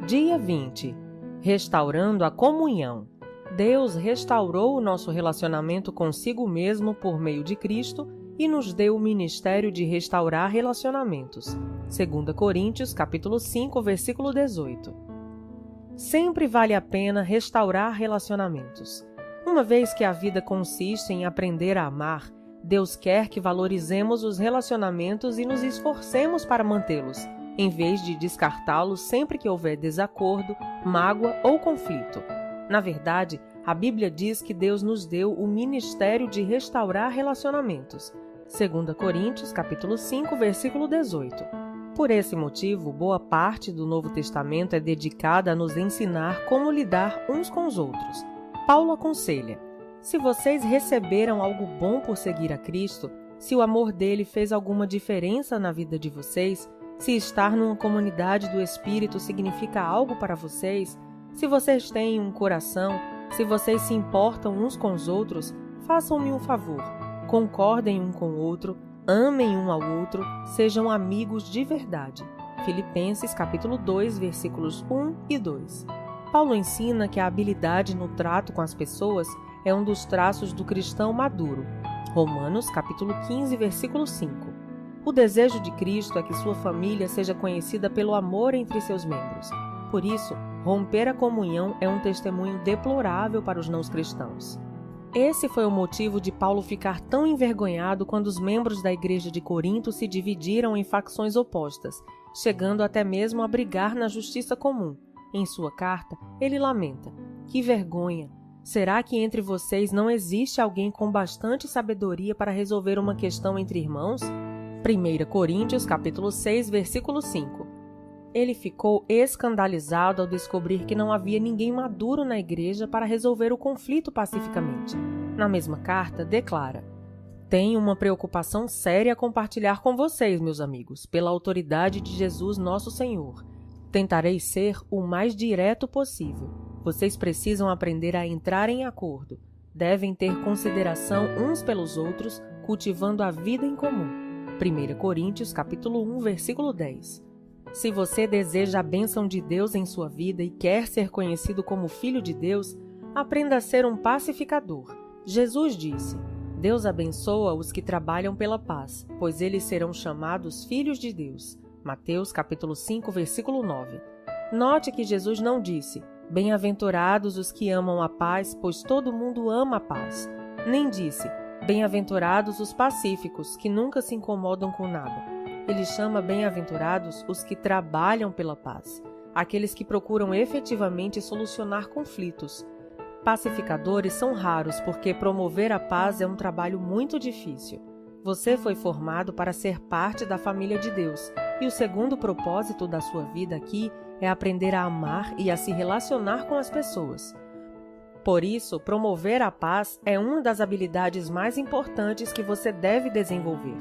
Dia 20. Restaurando a comunhão. Deus restaurou o nosso relacionamento consigo mesmo por meio de Cristo e nos deu o ministério de restaurar relacionamentos. 2 Coríntios, capítulo 5, versículo 18. Sempre vale a pena restaurar relacionamentos. Uma vez que a vida consiste em aprender a amar, Deus quer que valorizemos os relacionamentos e nos esforcemos para mantê-los, em vez de descartá-los sempre que houver desacordo, mágoa ou conflito. Na verdade, a Bíblia diz que Deus nos deu o ministério de restaurar relacionamentos. 2 Coríntios, capítulo 5, versículo 18. Por esse motivo, boa parte do Novo Testamento é dedicada a nos ensinar como lidar uns com os outros. Paulo aconselha: se vocês receberam algo bom por seguir a Cristo, se o amor dele fez alguma diferença na vida de vocês, se estar numa comunidade do Espírito significa algo para vocês, se vocês têm um coração, se vocês se importam uns com os outros, façam-me um favor. Concordem um com o outro, amem um ao outro, sejam amigos de verdade. Filipenses capítulo 2, versículos 1 e 2. Paulo ensina que a habilidade no trato com as pessoas é um dos traços do cristão maduro. Romanos capítulo 15, versículo 5. O desejo de Cristo é que sua família seja conhecida pelo amor entre seus membros. Por isso, romper a comunhão é um testemunho deplorável para os não-cristãos. Esse foi o motivo de Paulo ficar tão envergonhado quando os membros da igreja de Corinto se dividiram em facções opostas, chegando até mesmo a brigar na justiça comum. Em sua carta, ele lamenta: "Que vergonha! Será que entre vocês não existe alguém com bastante sabedoria para resolver uma questão entre irmãos?" 1 Coríntios, capítulo 6, versículo 5. Ele ficou escandalizado ao descobrir que não havia ninguém maduro na igreja para resolver o conflito pacificamente. Na mesma carta, declara: "Tenho uma preocupação séria a compartilhar com vocês, meus amigos, pela autoridade de Jesus nosso Senhor. Tentarei ser o mais direto possível. Vocês precisam aprender a entrar em acordo. Devem ter consideração uns pelos outros, cultivando a vida em comum." 1 Coríntios, capítulo 1, versículo 10. Se você deseja a bênção de Deus em sua vida e quer ser conhecido como filho de Deus, aprenda a ser um pacificador. Jesus disse: "Deus abençoa os que trabalham pela paz, pois eles serão chamados filhos de Deus." Mateus, capítulo 5, versículo 9. Note que Jesus não disse: "Bem-aventurados os que amam a paz, pois todo mundo ama a paz." Nem disse: "Bem-aventurados os pacíficos, que nunca se incomodam com nada." Ele chama bem-aventurados os que trabalham pela paz, aqueles que procuram efetivamente solucionar conflitos. Pacificadores são raros porque promover a paz é um trabalho muito difícil. Você foi formado para ser parte da família de Deus, e o segundo propósito da sua vida aqui é aprender a amar e a se relacionar com as pessoas. Por isso, promover a paz é uma das habilidades mais importantes que você deve desenvolver.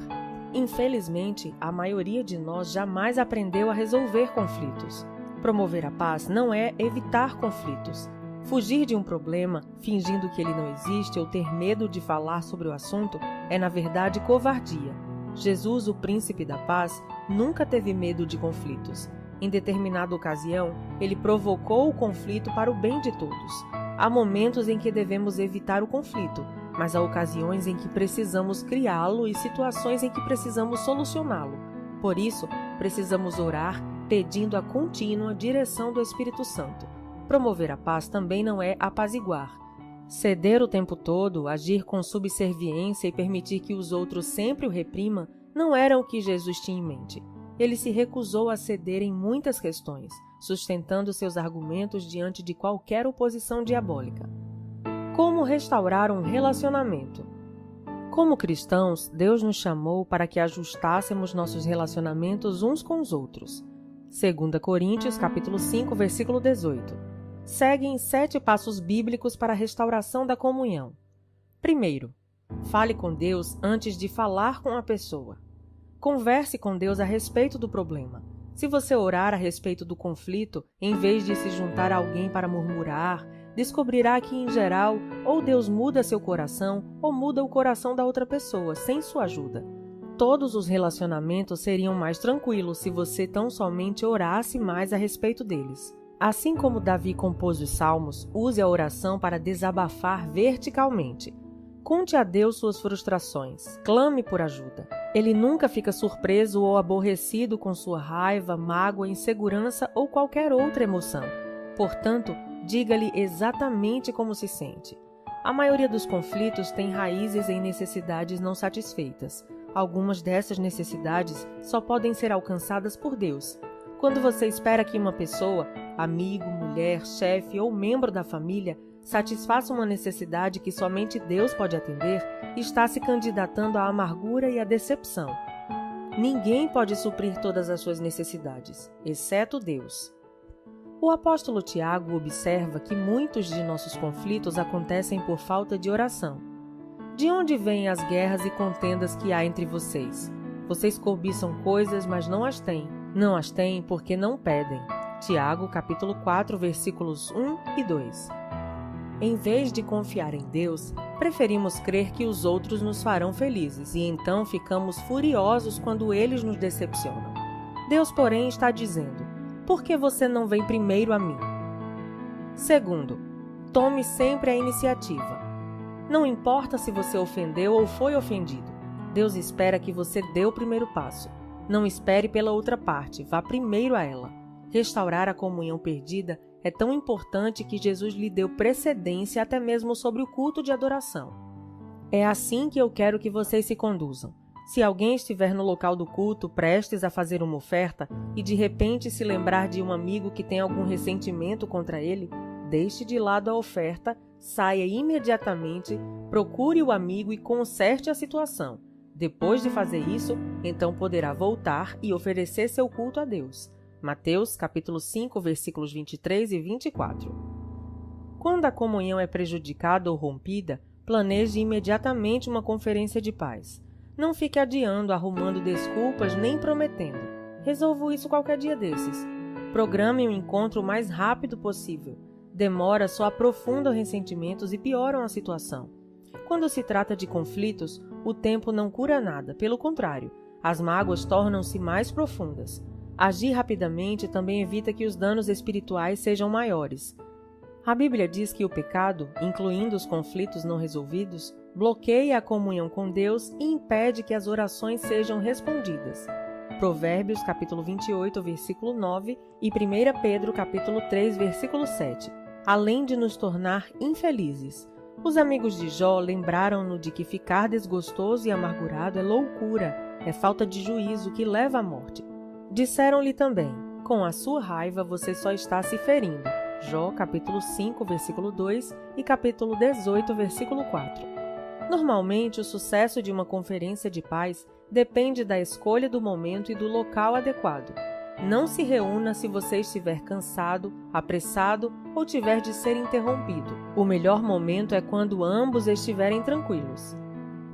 Infelizmente, a maioria de nós jamais aprendeu a resolver conflitos. Promover a paz não é evitar conflitos. Fugir de um problema, fingindo que ele não existe ou ter medo de falar sobre o assunto, é na verdade covardia. Jesus, o príncipe da paz, nunca teve medo de conflitos. Em determinada ocasião, ele provocou o conflito para o bem de todos. Há momentos em que devemos evitar o conflito, mas há ocasiões em que precisamos criá-lo e situações em que precisamos solucioná-lo. Por isso, precisamos orar, pedindo a contínua direção do Espírito Santo. Promover a paz também não é apaziguar. Ceder o tempo todo, agir com subserviência e permitir que os outros sempre o reprimam, não era o que Jesus tinha em mente. Ele se recusou a ceder em muitas questões, sustentando seus argumentos diante de qualquer oposição diabólica. Como restaurar um relacionamento? Como cristãos, Deus nos chamou para que ajustássemos nossos relacionamentos uns com os outros. 2 Coríntios, capítulo 5, versículo 18. Seguem 7 passos bíblicos para a restauração da comunhão. Primeiro, fale com Deus antes de falar com a pessoa. Converse com Deus a respeito do problema. Se você orar a respeito do conflito, em vez de se juntar a alguém para murmurar, descobrirá que, em geral, ou Deus muda seu coração ou muda o coração da outra pessoa, sem sua ajuda. Todos os relacionamentos seriam mais tranquilos se você tão somente orasse mais a respeito deles. Assim como Davi compôs os salmos, use a oração para desabafar verticalmente. Conte a Deus suas frustrações, clame por ajuda. Ele nunca fica surpreso ou aborrecido com sua raiva, mágoa, insegurança ou qualquer outra emoção. Portanto, diga-lhe exatamente como se sente. A maioria dos conflitos tem raízes em necessidades não satisfeitas. Algumas dessas necessidades só podem ser alcançadas por Deus. Quando você espera que uma pessoa, amigo, mulher, chefe ou membro da família, satisfaça uma necessidade que somente Deus pode atender, está se candidatando à amargura e à decepção. Ninguém pode suprir todas as suas necessidades, exceto Deus. O apóstolo Tiago observa que muitos de nossos conflitos acontecem por falta de oração. De onde vêm as guerras e contendas que há entre vocês? Vocês cobiçam coisas, mas não as têm. Não as têm porque não pedem. Tiago, capítulo 4, versículos 1 e 2. Em vez de confiar em Deus, preferimos crer que os outros nos farão felizes e então ficamos furiosos quando eles nos decepcionam. Deus, porém, está dizendo: por que você não vem primeiro a mim? Segundo, tome sempre a iniciativa. Não importa se você ofendeu ou foi ofendido. Deus espera que você dê o primeiro passo. Não espere pela outra parte, vá primeiro a ela. Restaurar a comunhão perdida é tão importante que Jesus lhe deu precedência até mesmo sobre o culto de adoração. É assim que eu quero que vocês se conduzam. Se alguém estiver no local do culto, prestes a fazer uma oferta, e de repente se lembrar de um amigo que tem algum ressentimento contra ele, deixe de lado a oferta, saia imediatamente, procure o amigo e conserte a situação. Depois de fazer isso, então poderá voltar e oferecer seu culto a Deus. Mateus, capítulo 5, versículos 23 e 24. Quando a comunhão é prejudicada ou rompida, planeje imediatamente uma conferência de paz. Não fique adiando, arrumando desculpas, nem prometendo. Resolvo isso qualquer dia desses. Programe um encontro o mais rápido possível. Demora só aprofunda os ressentimentos e pioram a situação. Quando se trata de conflitos, o tempo não cura nada, pelo contrário, as mágoas tornam-se mais profundas. Agir rapidamente também evita que os danos espirituais sejam maiores. A Bíblia diz que o pecado, incluindo os conflitos não resolvidos, bloqueia a comunhão com Deus e impede que as orações sejam respondidas. Provérbios, capítulo 28, versículo 9 e 1 Pedro, capítulo 3, versículo 7. Além de nos tornar infelizes. Os amigos de Jó lembraram-no de que ficar desgostoso e amargurado é loucura, é falta de juízo que leva à morte. Disseram-lhe também: com a sua raiva você só está se ferindo. Jó, capítulo 5, versículo 2 e capítulo 18, versículo 4. Normalmente, o sucesso de uma conferência de paz depende da escolha do momento e do local adequado. Não se reúna se você estiver cansado, apressado ou tiver de ser interrompido. O melhor momento é quando ambos estiverem tranquilos.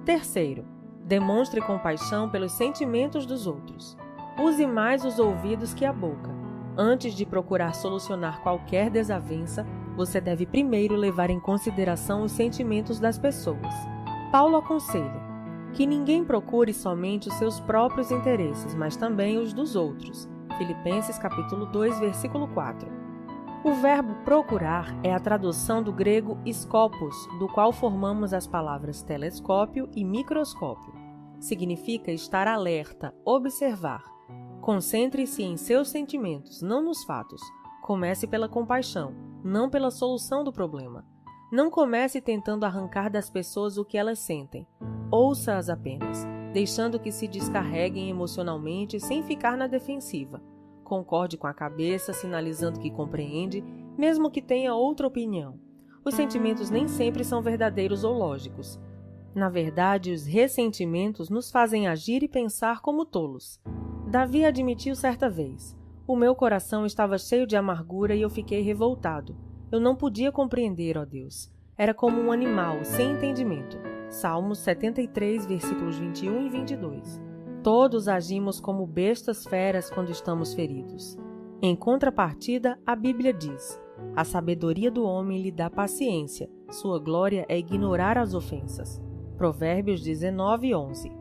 Terceiro, demonstre compaixão pelos sentimentos dos outros. Use mais os ouvidos que a boca. Antes de procurar solucionar qualquer desavença, você deve primeiro levar em consideração os sentimentos das pessoas. Paulo aconselha que ninguém procure somente os seus próprios interesses, mas também os dos outros. Filipenses capítulo 2, versículo 4. O verbo procurar é a tradução do grego skopos, do qual formamos as palavras telescópio e microscópio. Significa estar alerta, observar. Concentre-se em seus sentimentos, não nos fatos. Comece pela compaixão, não pela solução do problema. Não comece tentando arrancar das pessoas o que elas sentem. Ouça-as apenas, deixando que se descarreguem emocionalmente sem ficar na defensiva. Concorde com a cabeça, sinalizando que compreende, mesmo que tenha outra opinião. Os sentimentos nem sempre são verdadeiros ou lógicos. Na verdade, os ressentimentos nos fazem agir e pensar como tolos. Davi admitiu certa vez: o meu coração estava cheio de amargura e eu fiquei revoltado. Eu não podia compreender, ó Deus. Era como um animal, sem entendimento. Salmos 73, versículos 21 e 22. Todos agimos como bestas feras quando estamos feridos. Em contrapartida, a Bíblia diz: a sabedoria do homem lhe dá paciência, sua glória é ignorar as ofensas. Provérbios 19, 11.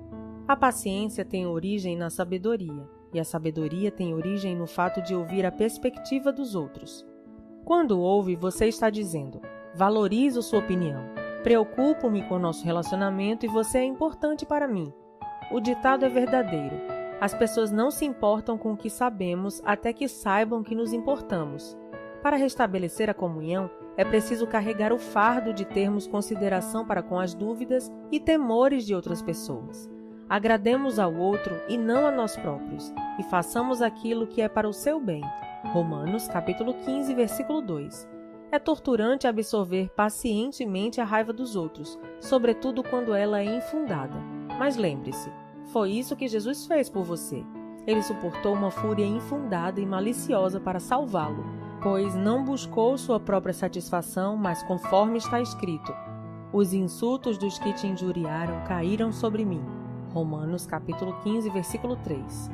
A paciência tem origem na sabedoria, e a sabedoria tem origem no fato de ouvir a perspectiva dos outros. Quando ouve, você está dizendo: valorizo sua opinião, preocupo-me com o nosso relacionamento e você é importante para mim. O ditado é verdadeiro. As pessoas não se importam com o que sabemos até que saibam que nos importamos. Para restabelecer a comunhão, é preciso carregar o fardo de termos consideração para com as dúvidas e temores de outras pessoas. Agrademos ao outro e não a nós próprios, e façamos aquilo que é para o seu bem. Romanos, capítulo 15, versículo 2. É torturante absorver pacientemente a raiva dos outros, sobretudo quando ela é infundada. Mas lembre-se, foi isso que Jesus fez por você. Ele suportou uma fúria infundada e maliciosa para salvá-lo, pois não buscou sua própria satisfação, mas conforme está escrito: os insultos dos que te injuriaram caíram sobre mim. Romanos capítulo 15, versículo 3.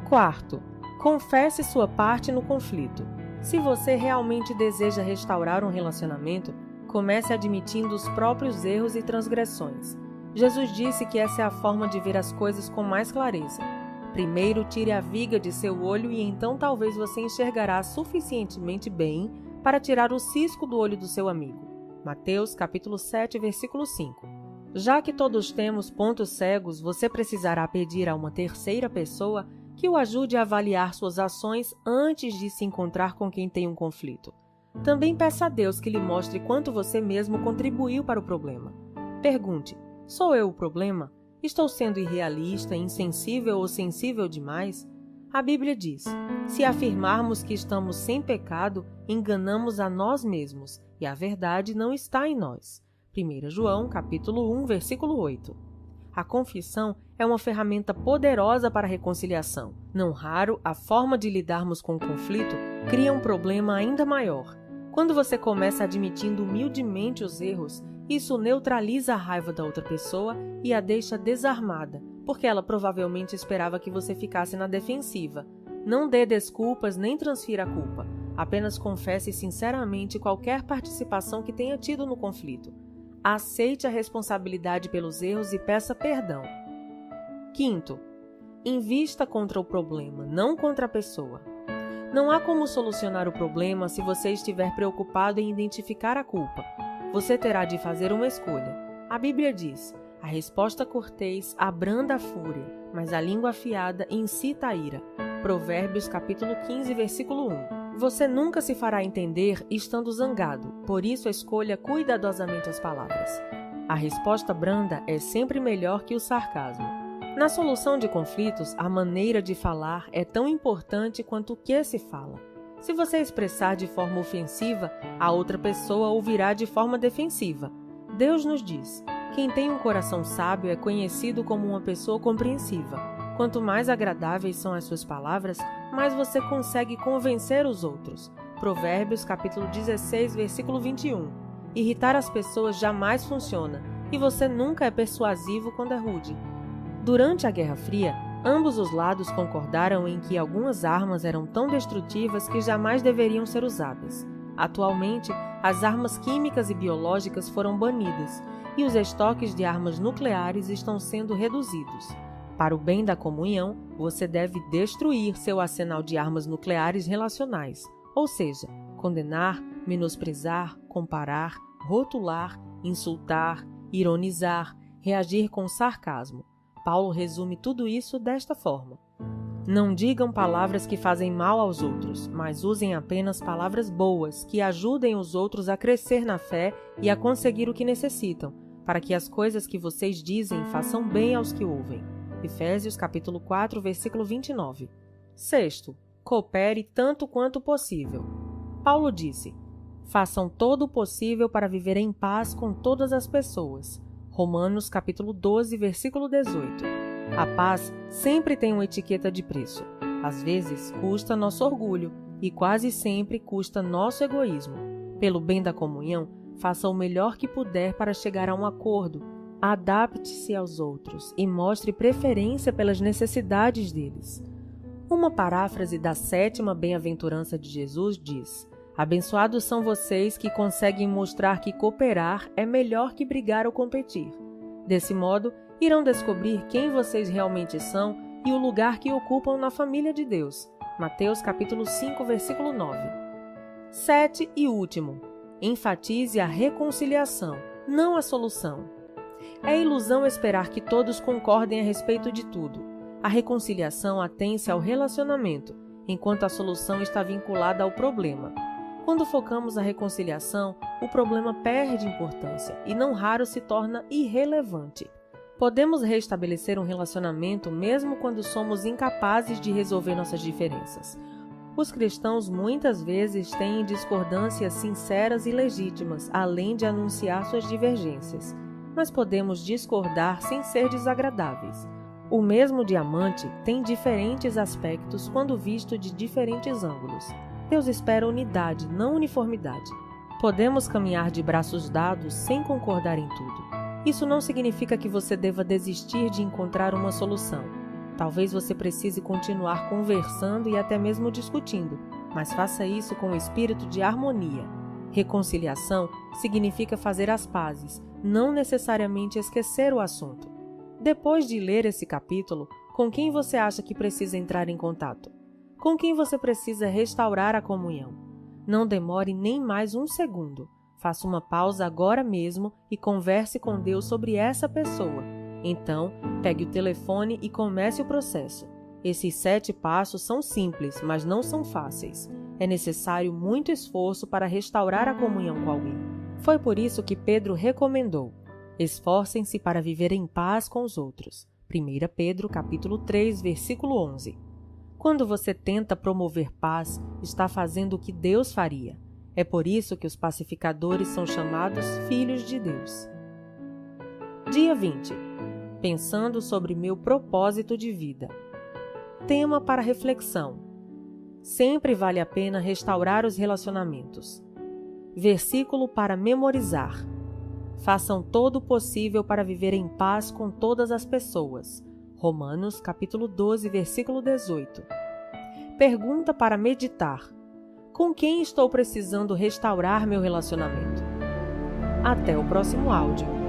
Quarto, confesse sua parte no conflito. Se você realmente deseja restaurar um relacionamento, comece admitindo os próprios erros e transgressões. Jesus disse que essa é a forma de ver as coisas com mais clareza. Primeiro, tire a viga de seu olho e então talvez você enxergará suficientemente bem para tirar o cisco do olho do seu amigo. Mateus capítulo 7, versículo 5. Já que todos temos pontos cegos, você precisará pedir a uma terceira pessoa que o ajude a avaliar suas ações antes de se encontrar com quem tem um conflito. Também peça a Deus que lhe mostre quanto você mesmo contribuiu para o problema. Pergunte: sou eu o problema? Estou sendo irrealista, insensível ou sensível demais? A Bíblia diz: se afirmarmos que estamos sem pecado, enganamos a nós mesmos, e a verdade não está em nós. 1 João, capítulo 1, versículo 8. A confissão é uma ferramenta poderosa para a reconciliação. Não raro, a forma de lidarmos com o conflito cria um problema ainda maior. Quando você começa admitindo humildemente os erros, isso neutraliza a raiva da outra pessoa e a deixa desarmada, porque ela provavelmente esperava que você ficasse na defensiva. Não dê desculpas nem transfira a culpa. Apenas confesse sinceramente qualquer participação que tenha tido no conflito. Aceite a responsabilidade pelos erros e peça perdão. Quinto, invista contra o problema, não contra a pessoa. Não há como solucionar o problema se você estiver preocupado em identificar a culpa. Você terá de fazer uma escolha. A Bíblia diz: a resposta cortês abranda a fúria, mas a língua afiada incita a ira. Provérbios capítulo 15, versículo 1. Você nunca se fará entender estando zangado, por isso escolha cuidadosamente as palavras. A resposta branda é sempre melhor que o sarcasmo. Na solução de conflitos, a maneira de falar é tão importante quanto o que se fala. Se você expressar de forma ofensiva, a outra pessoa ouvirá de forma defensiva. Deus nos diz: quem tem um coração sábio é conhecido como uma pessoa compreensiva. Quanto mais agradáveis são as suas palavras, mais você consegue convencer os outros. Provérbios capítulo 16, versículo 21. Irritar as pessoas jamais funciona, e você nunca é persuasivo quando é rude. Durante a Guerra Fria, ambos os lados concordaram em que algumas armas eram tão destrutivas que jamais deveriam ser usadas. Atualmente, as armas químicas e biológicas foram banidas, e os estoques de armas nucleares estão sendo reduzidos. Para o bem da comunhão, você deve destruir seu arsenal de armas nucleares relacionais, ou seja, condenar, menosprezar, comparar, rotular, insultar, ironizar, reagir com sarcasmo. Paulo resume tudo isso desta forma: não digam palavras que fazem mal aos outros, mas usem apenas palavras boas que ajudem os outros a crescer na fé e a conseguir o que necessitam, para que as coisas que vocês dizem façam bem aos que ouvem. Efésios capítulo 4, versículo 29. Sexto, coopere tanto quanto possível. Paulo disse: façam todo o possível para viver em paz com todas as pessoas. Romanos capítulo 12, versículo 18. A paz sempre tem uma etiqueta de preço. Às vezes custa nosso orgulho e quase sempre custa nosso egoísmo. Pelo bem da comunhão, faça o melhor que puder para chegar a um acordo. Adapte-se aos outros e mostre preferência pelas necessidades deles. Uma paráfrase da 7ª bem-aventurança de Jesus diz: abençoados são vocês que conseguem mostrar que cooperar é melhor que brigar ou competir. Desse modo, Irão descobrir quem vocês realmente são e o lugar que ocupam na família de Deus. Mateus capítulo 5, versículo 9. 7 e último. Enfatize a reconciliação, não a solução. É ilusão esperar que todos concordem a respeito de tudo. A reconciliação atém-se ao relacionamento, enquanto a solução está vinculada ao problema. Quando focamos a reconciliação, o problema perde importância e não raro se torna irrelevante. Podemos restabelecer um relacionamento mesmo quando somos incapazes de resolver nossas diferenças. Os cristãos muitas vezes têm discordâncias sinceras e legítimas, além de anunciar suas divergências. Mas podemos discordar sem ser desagradáveis. O mesmo diamante tem diferentes aspectos quando visto de diferentes ângulos. Deus espera unidade, não uniformidade. Podemos caminhar de braços dados sem concordar em tudo. Isso não significa que você deva desistir de encontrar uma solução. Talvez você precise continuar conversando e até mesmo discutindo, mas faça isso com o espírito de harmonia. Reconciliação significa fazer as pazes, não necessariamente esquecer o assunto. Depois de ler esse capítulo, com quem você acha que precisa entrar em contato? Com quem você precisa restaurar a comunhão? Não demore nem mais um segundo. Faça uma pausa agora mesmo e converse com Deus sobre essa pessoa. Então, pegue o telefone e comece o processo. Esses 7 passos são simples, mas não são fáceis. É necessário muito esforço para restaurar a comunhão com alguém. Foi por isso que Pedro recomendou: esforcem-se para viver em paz com os outros. 1 Pedro capítulo 3, versículo 11. Quando você tenta promover paz, está fazendo o que Deus faria. É por isso que os pacificadores são chamados filhos de Deus. Dia 20. Pensando sobre meu propósito de vida. Tema para reflexão. Sempre vale a pena restaurar os relacionamentos. Versículo para memorizar. Façam todo o possível para viver em paz com todas as pessoas. Romanos capítulo 12, versículo 18. Pergunta para meditar. Com quem estou precisando restaurar meu relacionamento? Até o próximo áudio.